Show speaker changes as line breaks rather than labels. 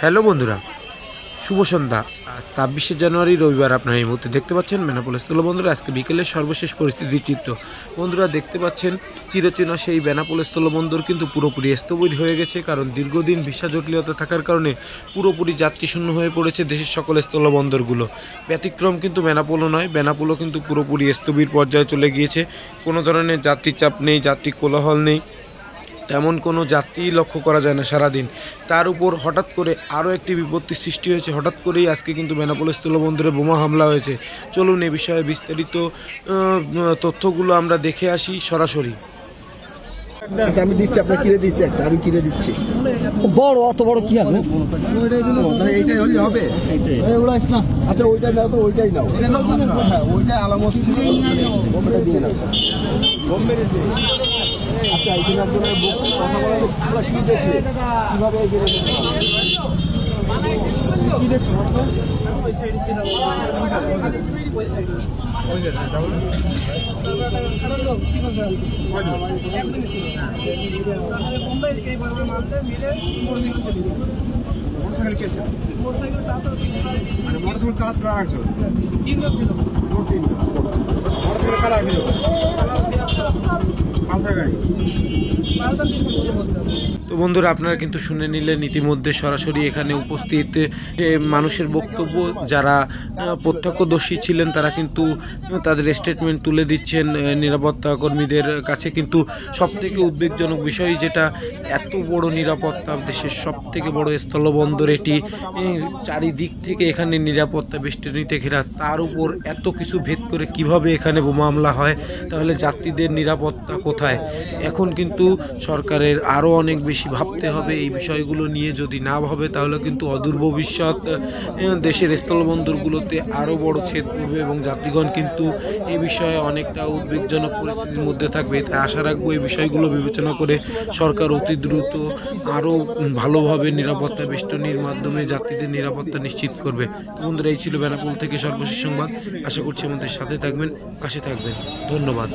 Hello বন্ধুরা, শুভ সন্ধ্যা। 26শে জানুয়ারি রবিবার আপনারা এই মুহূর্তে দেখতে পাচ্ছেন বেনাপোল স্থল বন্দরে আজকে বিকেলের সর্বশেষ পরিস্থিতির চিত্র। বন্ধুরা দেখতে পাচ্ছেন চিরচেনা সেই বেনাপোল স্থল বন্দর কিন্তু পুরোপুরি স্থবির হয়ে গেছে, কারণ দীর্ঘদিন ভিসা জটিলতা থাকার কারণে পুরোপুরি যাত্রীশূন্য হয়ে পড়েছে দেশের সকল স্থলবন্দরগুলো। ব্যতিক্রম কিন্তু বেনাপোলও নয়, বেনাপোলও কিন্তু পুরোপুরি স্থবির পর্যায়ে চলে গিয়েছে। কোনো ধরনের যাত্রী চাপ নেই, যাত্রী কোলাহল নেই, তেমন কোনো যাত্রী লক্ষ্য করা যায় না সারাদিন। তার উপর হঠাৎ করে আরও একটি বিপত্তির সৃষ্টি হয়েছে। হঠাৎ করেই আজকে কিন্তু বেনাপোল স্থলবন্দরে বোমা হামলা হয়েছে। চলুন এ বিষয়ে বিস্তারিত তথ্যগুলো আমরা দেখে আসি সরাসরি।
আমি দিচ্ছি, আপনার কিনে দিচ্ছি একটা, আমি কিনে দিচ্ছি।
বড় অত বড় কি হবে?
এইটাই হলে হবে। আচ্ছা ওইটাই নাও তো, ওইটাই নাও। হ্যাঁ ওইটাই আলামত ছিল, বোমটা দিয়ে নাও। বোম মেরেছে। আচ্ছা এখানে আপনার কথা বলা তোমরা কি দেখলে, কিভাবে কি দেখছো? ওই সাইডে ছিল, ওই সাইডে একদমই ছিল না। বোম্বাই এই বড় মালটা মিলে মোটরসাইকেল চলে গেছে। মোটরসাইকেল কে ছিল? মোটরসাইকেল তা তো মানে মোটরসাইকেল চালাচ্ছিল আরেকজন, তিনজন ছিল। মোটরসাইকেল কারা ছিল?
তো বন্ধুরা আপনারা কিন্তু শুনে নিলেন ইতিমধ্যে সরাসরি এখানে উপস্থিত যে মানুষের বক্তব্য। যারা প্রত্যক্ষদর্শী ছিলেন তারা কিন্তু তাদের স্টেটমেন্ট তুলে দিচ্ছেন নিরাপত্তা কর্মীদের কাছে। কিন্তু সবথেকে উদ্বেগজনক বিষয় যেটা, এত বড় নিরাপত্তা, দেশের সবথেকে বড় স্থলবন্দর এটি, চারিদিক থেকে এখানে নিরাপত্তা বেষ্টনীতে ঘেরা, তার উপর এত কিছু ভেদ করে কিভাবে এখানে বোমা হামলা হয়? তাহলে যাত্রীদের নিরাপত্তা কোথায়? এখন কিন্তু সরকারের আরও অনেক বেশি ভাবতে হবে এই বিষয়গুলো নিয়ে। যদি না ভাবে তাহলে কিন্তু অদূর ভবিষ্যৎ দেশের স্থলবন্দরগুলোতে আরও বড় ছেদ পড়বে এবং যাত্রীগণ কিন্তু এই বিষয়ে অনেকটা উদ্বেগজনক পরিস্থিতির মধ্যে থাকবে। তাই আশা রাখবো এই বিষয়গুলো বিবেচনা করে সরকার অতি দ্রুত আরও ভালোভাবে নিরাপত্তা বেষ্টনীর মাধ্যমে যাত্রীদের নিরাপত্তা নিশ্চিত করবে। তো বন্ধুরা এই ছিল বেনাপোল থেকে সর্বশেষ সংবাদ। আশা করছি আমাদের সাথে থাকবেন, পাশে থাকবেন। ধন্যবাদ।